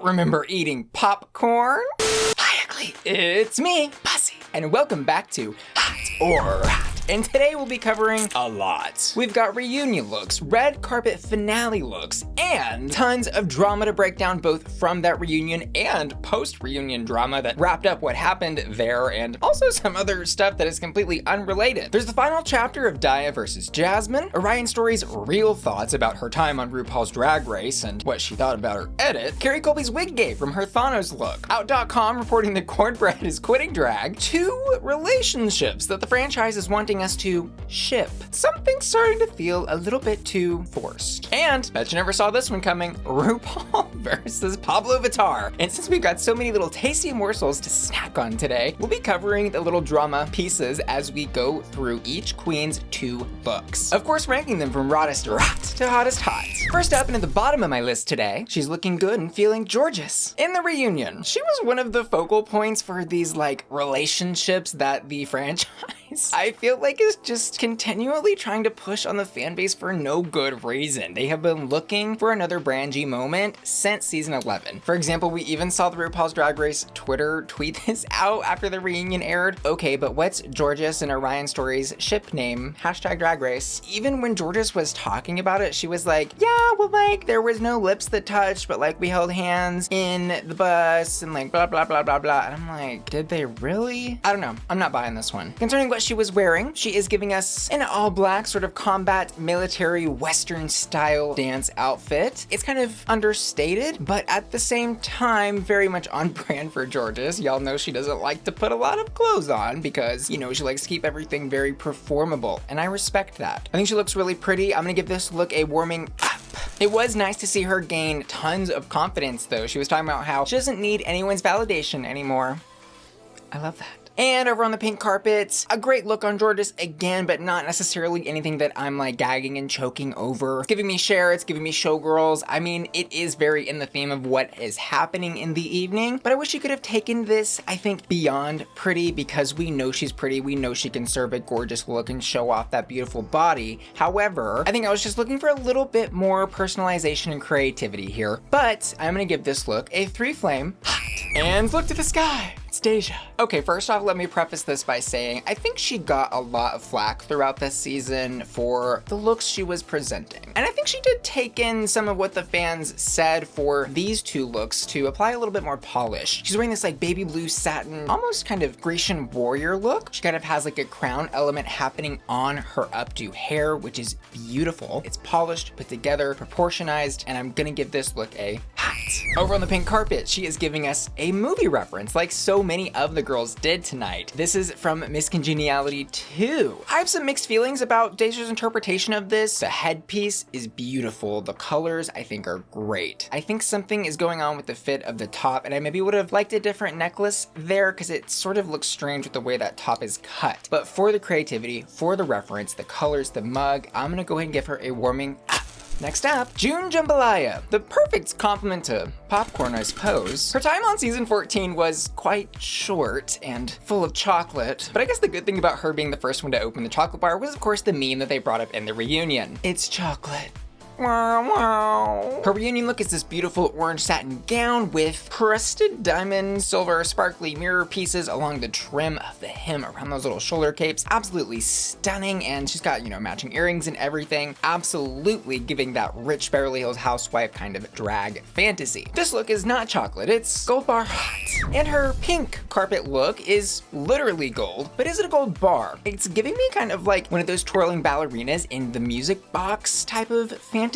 remember eating popcorn? Hi, ugly. It's me, Bussy, and welcome back to Hot or Hot. And today we'll be covering a lot. We've got reunion looks, red carpet finale looks, and tons of drama to break down both from that reunion and post-reunion drama that wrapped up what happened there, and also some other stuff that is completely unrelated. There's the final chapter of Daya versus Jasmine, Orion Story's real thoughts about her time on RuPaul's Drag Race and what she thought about her edit, Kerri Colby's wig gave from her Thanos look, Out.com reporting that Kornbread is quitting drag, 2 relationships that the franchise is wanting us to ship. Something starting to feel a little bit too forced. And, bet you never saw this one coming, RuPaul versus Pabllo Vittar. And since we've got so many little tasty morsels to snack on today, we'll be covering the little drama pieces as we go through each queen's 2 looks. Of course, ranking them from raddest rat to hottest hot. First up and at the bottom of my list today, she's looking good and feeling gorgeous. In the reunion, she was one of the focal points for these relationships that the franchise I feel like is just continually trying to push on the fan base for no good reason. They have been looking for another Brangie moment since season 11. For example, we even saw the RuPaul's Drag Race Twitter tweet this out after the reunion aired. Okay, but what's Jorgeous and Orion Story's ship name? Hashtag Drag Race. Even when Jorgeous was talking about it, she was like, yeah, well, there was no lips that touched, but we held hands in the bus and blah, blah, blah, blah, blah. And I'm like, did they really? I don't know. I'm not buying this one. Concerning what she was wearing, she is giving us an all black sort of combat military Western style dance outfit. It's kind of understated, but at the same time, very much on brand for Jorgeous. Y'all know she doesn't like to put a lot of clothes on because, she likes to keep everything very performable, and I respect that. I think she looks really pretty. I'm gonna give this look a warming up. It was nice to see her gain tons of confidence though. She was talking about how she doesn't need anyone's validation anymore. I love that. And over on the pink carpet, a great look on Jorgeous again, but not necessarily anything that I'm gagging and choking over. It's giving me Cher, it's giving me Showgirls. I mean, it is very in the theme of what is happening in the evening, but I wish she could have taken this, I think, beyond pretty, because we know she's pretty, we know she can serve a gorgeous look and show off that beautiful body. However, I think I was just looking for a little bit more personalization and creativity here, but I'm gonna give this look a 3-flame hot. And look to the sky. It's Deja. Okay, first off, let me preface this by saying I think she got a lot of flack throughout this season for the looks she was presenting. And I think she did take in some of what the fans said for these 2 looks to apply a little bit more polish. She's wearing this baby blue satin, almost kind of Grecian warrior look. She kind of has a crown element happening on her updo hair, which is beautiful. It's polished, put together, proportionized, and I'm gonna give this look a hot. Over on the pink carpet, she is giving us a movie reference like so many of the girls did tonight. This is from Miss Congeniality 2. I have some mixed feelings about Deja's interpretation of this. The headpiece is beautiful. The colors I think are great. I think something is going on with the fit of the top, and I maybe would have liked a different necklace there because it sort of looks strange with the way that top is cut. But for the creativity, for the reference, the colors, the mug, I'm gonna go ahead and give her a warming up. Next up, Jumbalaya. The perfect compliment to popcorn, I suppose. Her time on season 14 was quite short and full of chocolate, but I guess the good thing about her being the first one to open the chocolate bar was of course the meme that they brought up in the reunion. It's chocolate. Wow, wow. Her reunion look is this beautiful orange satin gown with crusted diamond, silver, sparkly mirror pieces along the trim of the hem around those little shoulder capes. Absolutely stunning, and she's got, matching earrings and everything. Absolutely giving that rich Beverly Hills housewife kind of drag fantasy. This look is not chocolate, it's gold bar hot. And her pink carpet look is literally gold, but is it a gold bar? It's giving me kind of like one of those twirling ballerinas in the music box type of fantasies.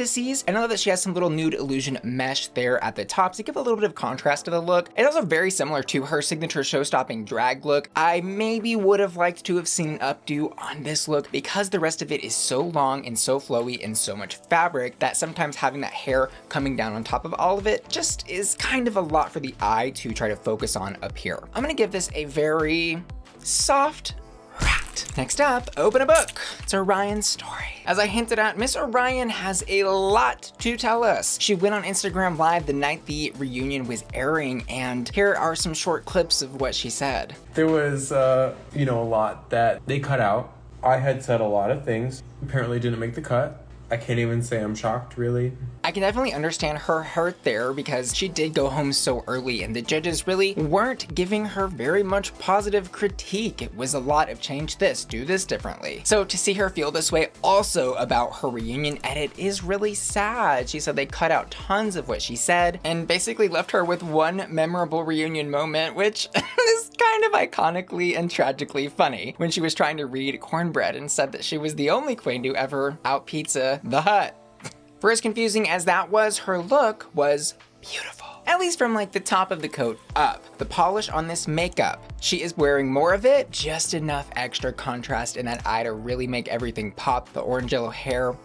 I know that she has some little nude illusion mesh there at the top to give a little bit of contrast to the look. It's also very similar to her signature show-stopping drag look. I maybe would have liked to have seen an updo on this look because the rest of it is so long and so flowy and so much fabric that sometimes having that hair coming down on top of all of it just is kind of a lot for the eye to try to focus on up here. I'm gonna give this a very soft rat. Next up, open a book. It's Orion's story. As I hinted at, Miss Orion has a lot to tell us. She went on Instagram Live the night the reunion was airing, and here are some short clips of what she said. There was, a lot that they cut out. I had said a lot of things, apparently didn't make the cut. I can't even say I'm shocked, really. I can definitely understand her hurt there because she did go home so early and the judges really weren't giving her very much positive critique. It was a lot of change this, do this differently. So to see her feel this way also about her reunion edit is really sad. She said they cut out tons of what she said and basically left her with one memorable reunion moment, which is kind of iconically and tragically funny, when she was trying to read Kornbread and said that she was the only queen to ever out pizza the Hut. For as confusing as that was, her look was beautiful. At least from like the top of the coat up. The polish on this makeup, she is wearing more of it, just enough extra contrast in that eye to really make everything pop. The orange yellow hair,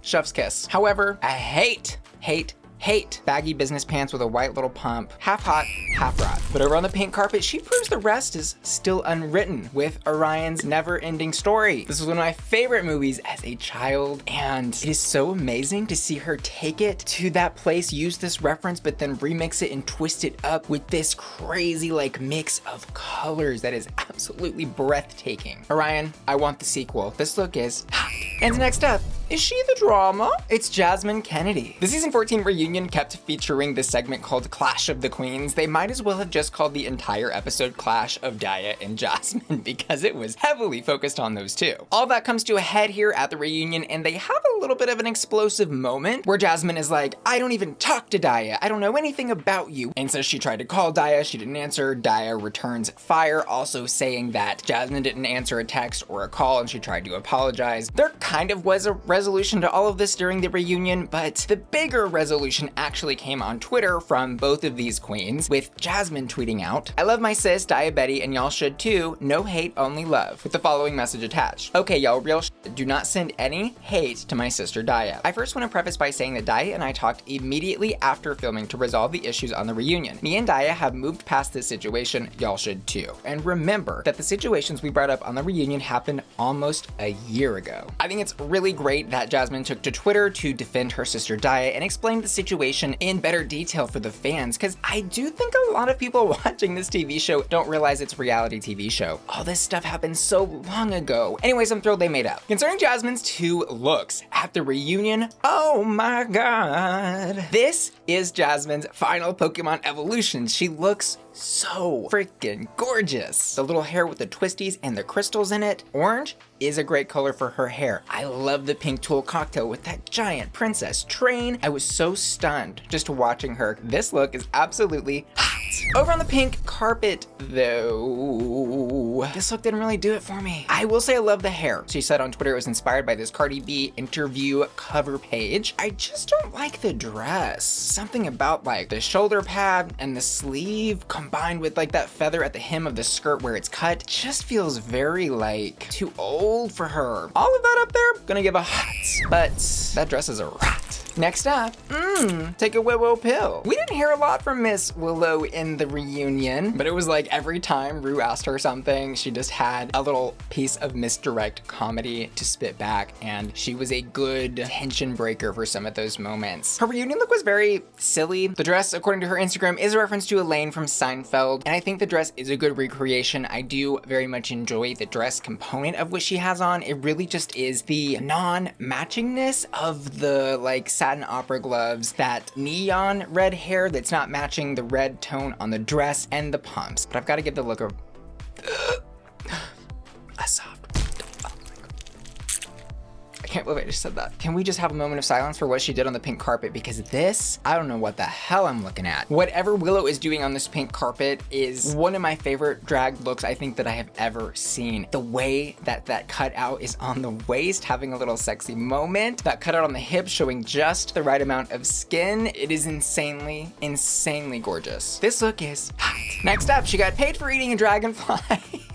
chef's kiss. However, I hate baggy business pants with a white little pump. Half hot, half rot. But over on the pink carpet, she proves the rest is still unwritten with Orion's never-ending story. This was one of my favorite movies as a child, and it is so amazing to see her take it to that place, use this reference, but then remix it and twist it up with this crazy like mix of colors that is absolutely breathtaking. Orion, I want the sequel. This look is hot. And next up, is she the drama? It's Jasmine Kennedie. The season 14 reunion kept featuring this segment called Clash of the Queens. They might as well have just called the entire episode Clash of Daya and Jasmine because it was heavily focused on those two. All that comes to a head here at the reunion and they have a little bit of an explosive moment where Jasmine is like, I don't even talk to Daya. I don't know anything about you. And so she tried to call Daya. She didn't answer. Daya returns fire, also saying that Jasmine didn't answer a text or a call and she tried to apologize. There kind of was a resolution to all of this during the reunion, but the bigger resolution actually came on Twitter from both of these queens, with Jasmine tweeting out, I love my sis, Daya Betty, and y'all should too. No hate, only love, with the following message attached. Okay, y'all, real shit. Do not send any hate to my sister Daya. I first want to preface by saying that Daya and I talked immediately after filming to resolve the issues on the reunion. Me and Daya have moved past this situation, y'all should too. And remember that the situations we brought up on the reunion happened almost a year ago. I think it's really great that Jasmine took to Twitter to defend her sister Daya and explain the situation in better detail for the fans, because I do think a lot of people watching this TV show don't realize it's a reality TV show. All this stuff happened so long ago. Anyways, I'm thrilled they made up. Concerning Jasmine's two looks at the reunion, oh my god. This is Jasmine's final Pokemon evolution. She looks so freaking gorgeous. The little hair with the twisties and the crystals in it. Orange is a great color for her hair. I love the pink tulle cocktail with that giant princess train. I was so stunned just watching her. This look is absolutely hot. Over on the pink carpet though, this look didn't really do it for me. I will say I love the hair. She said on Twitter it was inspired by this Cardi B interview cover page. I just don't like the dress. Something about like the shoulder pad and the sleeve combined with like that feather at the hem of the skirt where it's cut just feels very like too old for her. All of that up there, gonna give a hot, but that dress is a rat. Next up, take a Willow pill. We didn't hear a lot from Miss Willow in the reunion, but it was like every time Rue asked her something, she just had a little piece of misdirect comedy to spit back, and she was a good tension breaker for some of those moments. Her reunion look was very silly. The dress, according to her Instagram, is a reference to Elaine from Seinfeld, and I think the dress is a good recreation. I do very much enjoy the dress component of what she has on. It really just is the non-matchingness of the like satin opera gloves, that neon red hair that's not matching the red tone on the dress, and the pumps. But I've got to give the look a soft. I can't believe I just said that. Can we just have a moment of silence for what she did on the pink carpet? Because this, I don't know what the hell I'm looking at. Whatever Willow is doing on this pink carpet is one of my favorite drag looks I think that I have ever seen. The way that that cutout is on the waist, having a little sexy moment. That cutout on the hips showing just the right amount of skin. It is insanely, insanely gorgeous. This look is hot. Next up, she got paid for eating a dragonfly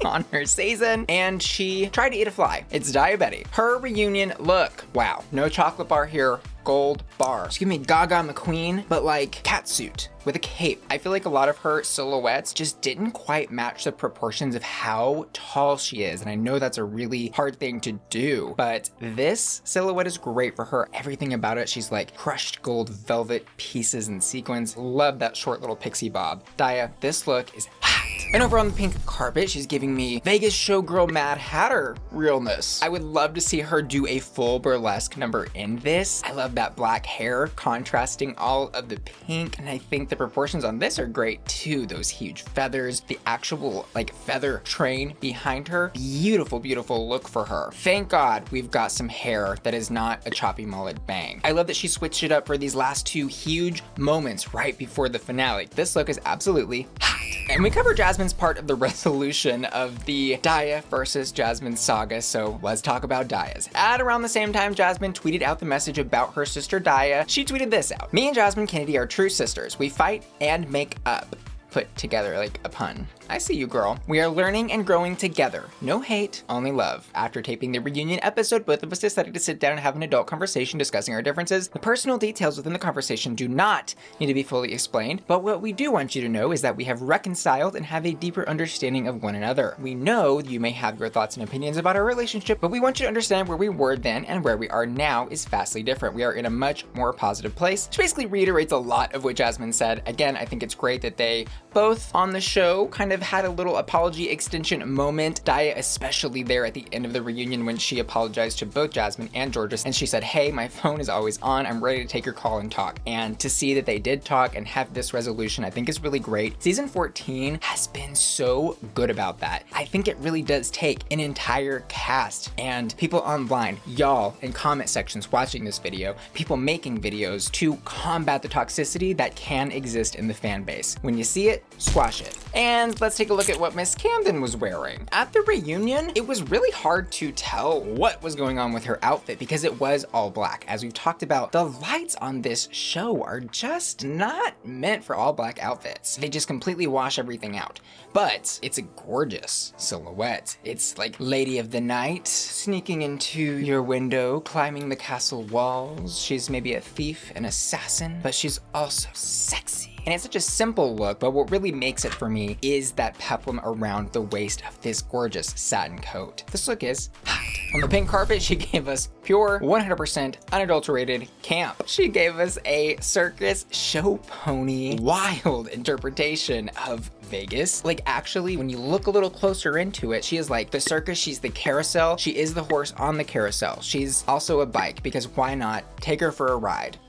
on her season, and she tried to eat a fly. It's Daya Betty. Her reunion look, wow. No chocolate bar here, gold bar. She gave me Gaga McQueen, but like catsuit with a cape. I feel like a lot of her silhouettes just didn't quite match the proportions of how tall she is. And I know that's a really hard thing to do, but this silhouette is great for her. Everything about it, she's like crushed gold velvet pieces and sequins. Love that short little pixie bob. Daya, this look is hot. And over on the pink carpet, she's giving me Vegas showgirl Mad Hatter realness. I would love to see her do a full burlesque number in this. I love that black hair contrasting all of the pink, and I think the proportions on this are great too. Those huge feathers, the actual like feather train behind her. Beautiful, beautiful look for her. Thank God we've got some hair that is not a choppy mullet bang. I love that she switched it up for these last two huge moments right before the finale. This look is absolutely hot. And we cover Jasmine's part of the resolution of the Daya versus Jasmine saga, so let's talk about Daya's. At around the same time Jasmine tweeted out the message about her sister Daya, she tweeted this out. Me and Jasmine Kennedie are true sisters. We fight and make up. Put together like a pun. I see you, girl. We are learning and growing together. No hate, only love. After taping the reunion episode, both of us decided to sit down and have an adult conversation discussing our differences. The personal details within the conversation do not need to be fully explained, but what we do want you to know is that we have reconciled and have a deeper understanding of one another. We know you may have your thoughts and opinions about our relationship, but we want you to understand where we were then and where we are now is vastly different. We are in a much more positive place. Which basically reiterates a lot of what Jasmine said. Again, I think it's great that they both on the show kind of had a little apology extension moment. Daya especially there at the end of the reunion when she apologized to both Jasmine and Jorgeous, and she said, hey, my phone is always on. I'm ready to take your call and talk. And to see that they did talk and have this resolution, I think is really great. Season 14 has been so good about that. I think it really does take an entire cast and people online, y'all in comment sections watching this video, people making videos to combat the toxicity that can exist in the fan base. When you see it, squash it. And let's take a look at what Miss Camden was wearing. At the reunion, it was really hard to tell what was going on with her outfit because it was all black. As we've talked about, the lights on this show are just not meant for all black outfits. They just completely wash everything out. But it's a gorgeous silhouette. It's like Lady of the Night, sneaking into your window, climbing the castle walls. She's maybe a thief, an assassin, but she's also sexy. And it's such a simple look, but what really makes it for me is that peplum around the waist of this gorgeous satin coat. This look is hot. On the pink carpet, she gave us pure, 100% unadulterated camp. She gave us a circus show pony wild interpretation of Vegas. Like actually, when you look a little closer into it, she is like the circus, she's the carousel, she is the horse on the carousel. She's also a bike because why not take her for a ride?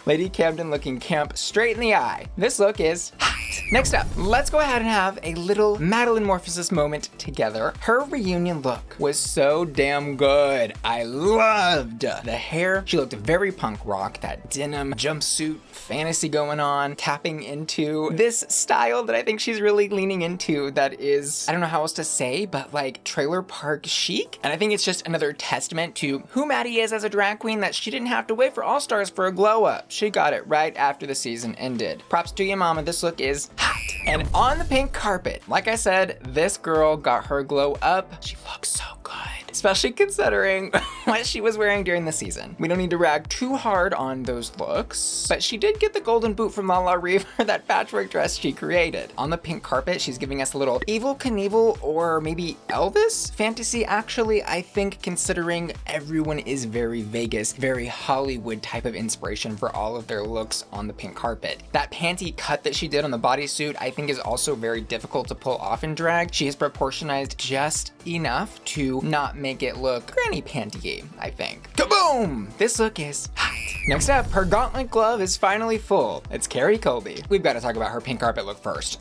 Lady Camden looking camp straight in the eye. This look is hot. Next up, let's go ahead and have a little Madeline Morphosis moment together. Her reunion look was so damn good. I loved the hair. She looked very punk rock, that denim jumpsuit fantasy going on, tapping into this style that I think she's really leaning into that is, I don't know how else to say, but like trailer park chic. And I think it's just another testament to who Maddy is as a drag queen, that she didn't have to wait for All Stars for a glow up. She got it right after the season ended. Props to you, mama. This look is hot. And on the pink carpet, like I said, this girl got her glow up. She looks so good, especially considering what she was wearing during the season. We don't need to rag too hard on those looks, but she did get the golden boot from Lala Reeve for that patchwork dress she created. On the pink carpet, she's giving us a little Evel Knievel or maybe Elvis fantasy, actually, I think, considering everyone is very Vegas, very Hollywood type of inspiration for all of their looks on the pink carpet. That panty cut that she did on the bodysuit, I think is also very difficult to pull off in drag. She has proportionized just enough to not make it look granny panty-y, I think. Kaboom! This look is hot. Next up, her gauntlet glove is finally full. It's Kerri Colby. We've got to talk about her pink carpet look first.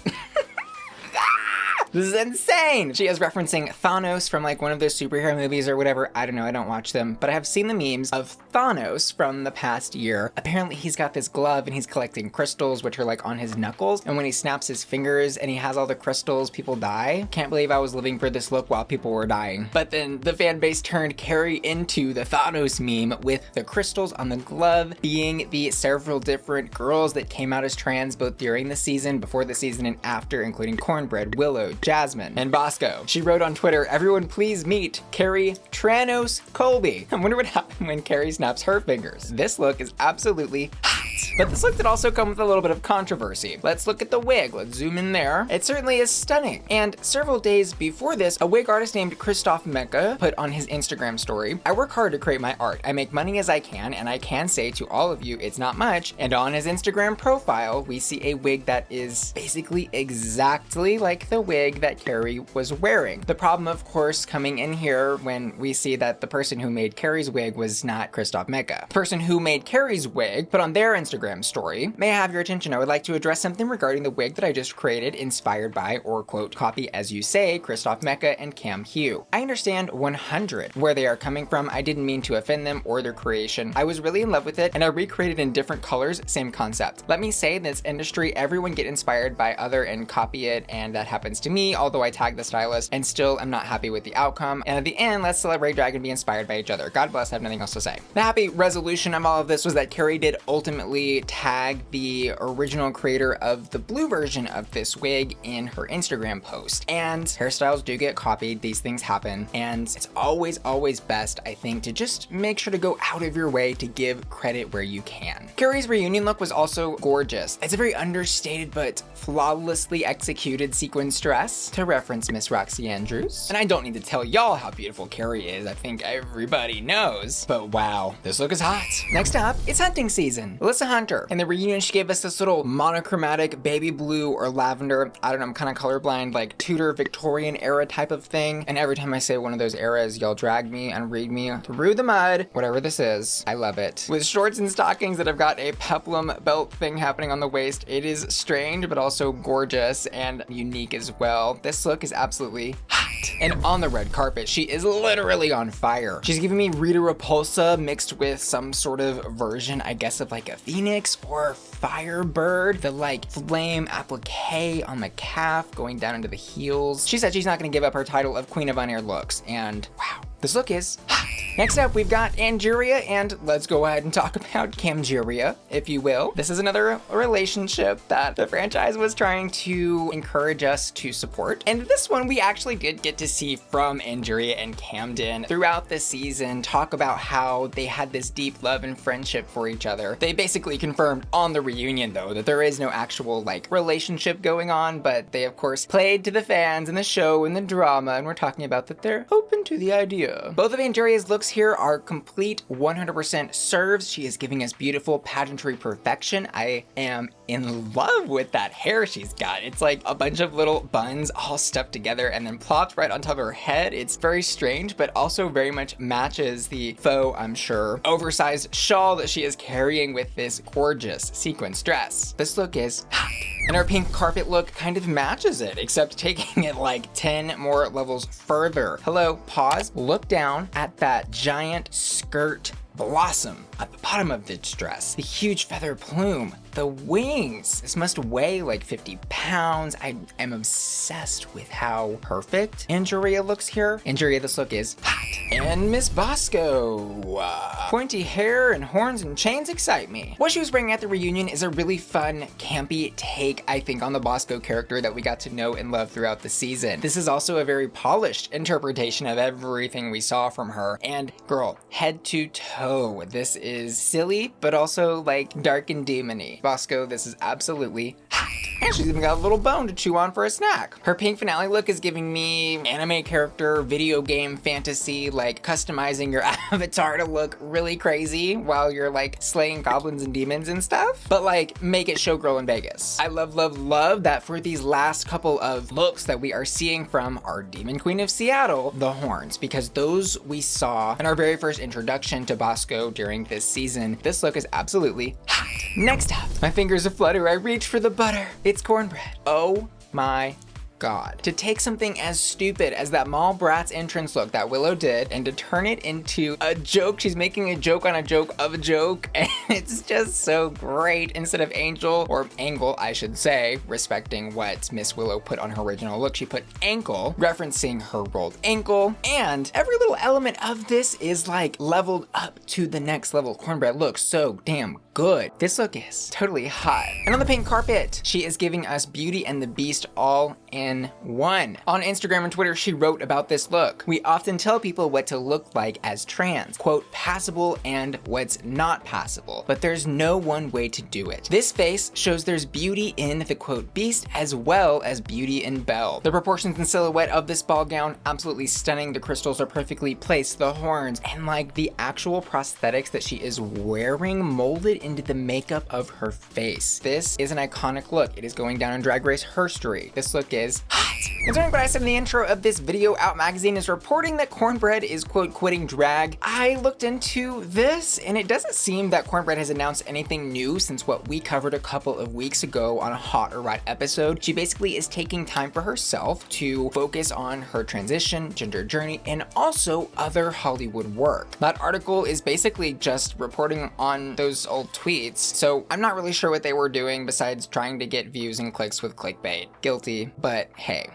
This is insane! She is referencing Thanos from like one of those superhero movies or whatever. I don't know, I don't watch them, but I have seen the memes of Thanos from the past year. Apparently he's got this glove and he's collecting crystals, which are like on his knuckles. And when he snaps his fingers and he has all the crystals, people die. Can't believe I was living for this look while people were dying. But then the fan base turned Kerri into the Thanos meme with the crystals on the glove being the several different girls that came out as trans both during the season, before the season, and after, including Kornbread, Willow, Jasmine, and Bosco. She wrote on Twitter, "Everyone please meet Kerri Tranos Colby." I wonder what happened when Kerri snaps her fingers. This look is absolutely hot. But this look did also come with a little bit of controversy. Let's look at the wig. Let's zoom in there. It certainly is stunning. And several days before this, a wig artist named Christoph Mecca put on his Instagram story, "I work hard to create my art. I make money as I can, and I can say to all of you, it's not much." And on his Instagram profile, we see a wig that is basically exactly like the wig that Kerri was wearing. The problem, of course, coming in here when we see that the person who made Kerri's wig was not Christoph Mecca. The person who made Kerri's wig put on their Instagram story, "May I have your attention? I would like to address something regarding the wig that I just created, inspired by, or quote, copy as you say, Christoph Mecca and Cam Hugh. I understand 100 where they are coming from. I didn't mean to offend them or their creation. I was really in love with it and I recreated in different colors, same concept. Let me say in this industry, everyone get inspired by other and copy it, and that happens to me, although I tag the stylist and still am not happy with the outcome. And at the end, let's celebrate drag and be inspired by each other. God bless, I have nothing else to say." The happy resolution of all of this was that Kerri did ultimately tag the original creator of the blue version of this wig in her Instagram post. And hairstyles do get copied, these things happen, and it's always, always best, I think, to just make sure to go out of your way to give credit where you can. Kerri's reunion look was also gorgeous. It's a very understated but flawlessly executed sequin dress, to reference Miss Roxy Andrews. And I don't need to tell y'all how beautiful Kerri is, I think everybody knows. But wow, this look is hot. Next up, it's hunting season. Alyssa Hunter. In the reunion, she gave us this little monochromatic baby blue or lavender, I don't know, I'm kind of colorblind, like Tudor Victorian era type of thing. And every time I say one of those eras, y'all drag me and read me through the mud, whatever this is. I love it. With shorts and stockings that have got a peplum belt thing happening on the waist, it is strange, but also gorgeous and unique as well. This look is absolutely hot. And on the red carpet, she is literally on fire. She's giving me Rita Repulsa mixed with some sort of version, I guess, of like a phoenix or firebird. The like flame applique on the calf going down into the heels. She said she's not gonna give up her title of Queen of On-Air Looks, and wow, this look is hot. Next up, we've got Angeria, and let's go ahead and talk about Camgeria, if you will. This is another relationship that the franchise was trying to encourage us to support. And this one we actually did get to see from Angeria and Camden throughout the season talk about how they had this deep love and friendship for each other. They basically confirmed on the reunion, though, that there is no actual like relationship going on, but they of course played to the fans and the show and the drama, and we're talking about that they're open to the idea. Both of Angeria's looks here are complete 100% serves. She is giving us beautiful pageantry perfection. I am in love with that hair she's got. It's like a bunch of little buns all stuffed together and then plopped right on top of her head. It's very strange, but also very much matches the faux, I'm sure, oversized shawl that she is carrying with this gorgeous sequins dress. This look is hot. And her pink carpet look kind of matches it, except taking it like 10 more levels further. Hello, pause, look down at that giant skirt blossom at the bottom of this dress. The huge feather plume, the wings. This must weigh like 50 pounds. I am obsessed with how perfect Angeria looks here. Angeria, this look is hot. And Miss Bosco. Pointy hair and horns and chains excite me. What she was bringing at the reunion is a really fun, campy take, I think, on the Bosco character that we got to know and love throughout the season. This is also a very polished interpretation of everything we saw from her. And girl, head to toe, this is silly, but also like dark and demony. Bosco, this is absolutely hot. And she's even got a little bone to chew on for a snack. Her pink finale look is giving me anime character, video game, fantasy, like customizing your avatar to look really crazy while you're like slaying goblins and demons and stuff, but like make it showgirl in Vegas. I love, love, love that for these last couple of looks that we are seeing from our Demon Queen of Seattle, the horns, because those we saw in our very first introduction to Bosco during this season. This look is absolutely hot. Next up, my fingers aflutter, I reach for the butter. It's Kornbread. Oh my God. To take something as stupid as that Mall Bratz entrance look that Willow did and to turn it into a joke. She's making a joke on a joke of a joke, and it's just so great. Instead of angel, or angle, I should say, respecting what Miss Willow put on her original look, she put ankle, referencing her rolled ankle, and every little element of this is like leveled up to the next level. Kornbread looks so damn good. This look is totally hot. And on the pink carpet, she is giving us Beauty and the Beast all in one. On Instagram and Twitter, she wrote about this look. We often tell people what to look like as trans, quote, passable and what's not passable, but there's no one way to do it. This face shows there's beauty in the quote beast as well as beauty in Belle. The proportions and silhouette of this ball gown, absolutely stunning. The crystals are perfectly placed, the horns, and like the actual prosthetics that she is wearing molded into the makeup of her face. This is an iconic look. It is going down in Drag Race history. This look is hot. Concerning what I said in the intro of this video, Out Magazine is reporting that Kornbread is quote quitting drag. I looked into this and it doesn't seem that Kornbread has announced anything new since what we covered a couple of weeks ago on a Hot or Right episode. She basically is taking time for herself to focus on her transition, gender journey, and also other Hollywood work. That article is basically just reporting on those old tweets, so I'm not really sure what they were doing besides trying to get views and clicks with clickbait. Guilty, but hey.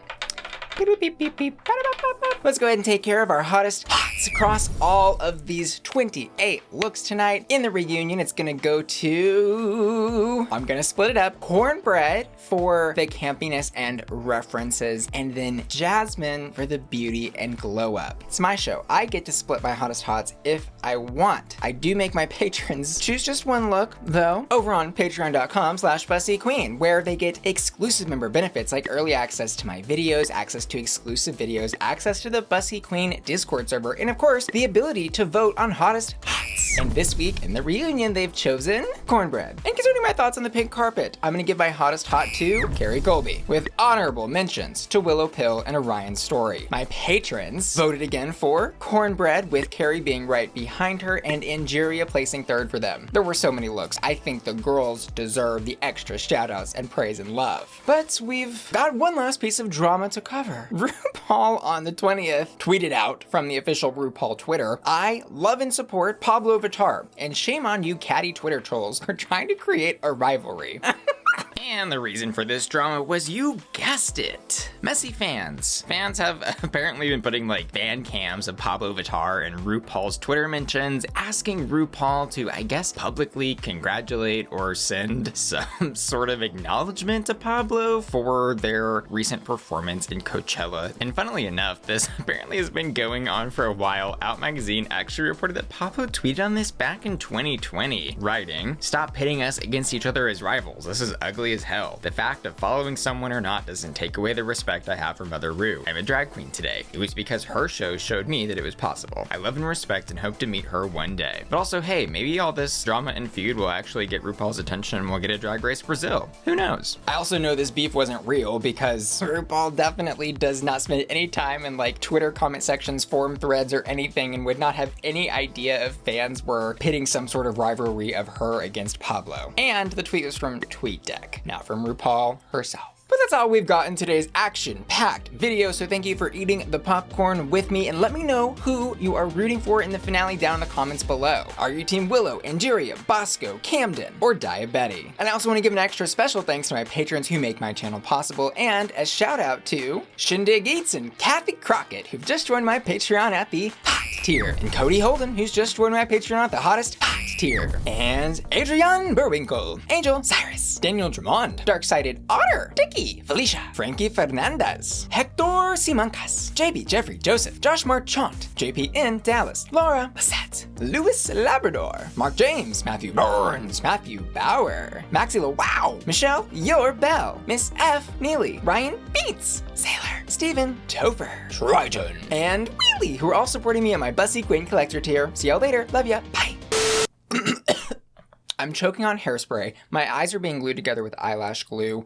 Beep, beep, beep, beep. Let's go ahead and take care of our hottest hots across all of these 28 looks tonight. In the reunion, it's gonna go to, I'm gonna split it up, Kornbread for the campiness and references, and then Jasmine for the beauty and glow up. It's my show. I get to split my hottest hots if I want. I do make my patrons choose just one look, though, over on patreon.com/BussyQueen, where they get exclusive member benefits like early access to my videos, access to exclusive videos, access to the Bussy Queen Discord server, and of course, the ability to vote on hottest hots. And this week in the reunion, they've chosen Kornbread. And concerning my thoughts on the pink carpet, I'm gonna give my hottest hot to Kerri Colby, with honorable mentions to Willow Pill and Orion's story. My patrons voted again for Kornbread, with Kerri being right behind her and Angeria placing third for them. There were so many looks. I think the girls deserve the extra shoutouts and praise and love. But we've got one last piece of drama to cover. Rupaul on the 20th tweeted out from the official Rupaul Twitter, "I love and support Pabllo Vittar, and shame on you catty Twitter trolls for trying to create a rivalry." And the reason for this drama was, you guessed it, messy fans. Fans have apparently been putting like fan cams of Pabllo Vittar and RuPaul's Twitter mentions, asking RuPaul to, I guess, publicly congratulate or send some sort of acknowledgement to Pabllo for their recent performance in Coachella. And funnily enough, this apparently has been going on for a while. Out Magazine actually reported that Pabllo tweeted on this back in 2020, writing, "Stop pitting us against each other as rivals. This is ugly as hell. The fact of following someone or not doesn't take away the respect I have for Mother Ru. I'm a drag queen today. It was because her show showed me that it was possible. I love and respect and hope to meet her one day." But also, hey, maybe all this drama and feud will actually get RuPaul's attention and we'll get a Drag Race Brazil. Who knows? I also know this beef wasn't real because RuPaul definitely does not spend any time in like Twitter comment sections, forum threads, or anything, and would not have any idea if fans were pitting some sort of rivalry of her against Pabllo. And the tweet was from TweetDeck, not from RuPaul herself. But that's all we've got in today's action-packed video, so thank you for eating the popcorn with me, and let me know who you are rooting for in the finale down in the comments below. Are you Team Willow, Angeria, Bosco, Camden, or Daya Betty? And I also want to give an extra special thanks to my patrons who make my channel possible, and a shout out to Shindig Eats and Kathy Crockett, who've just joined my Patreon at the hot tier, and Cody Holden, who's just joined my Patreon at the hottest hot tier, and Adrian Burwinkle, Angel Cyrus, Daniel Drummond, Dark-Sided Otter, Dicky, Felicia, Frankie Fernandez, Hector Simancas, JB Jeffrey Joseph, Josh Marchant, JP in Dallas, Laura Bassett, Louis Labrador, Mark James, Matthew Burns, Matthew Bauer, Maxila Wow, Michelle Your Bell, Miss F Neely, Ryan Beats, Sailor, Stephen Topher, Triton, and Wheelie, who are all supporting me on my Bussy Queen Collector tier. See y'all later. Love ya. Bye. I'm choking on hairspray. My eyes are being glued together with eyelash glue.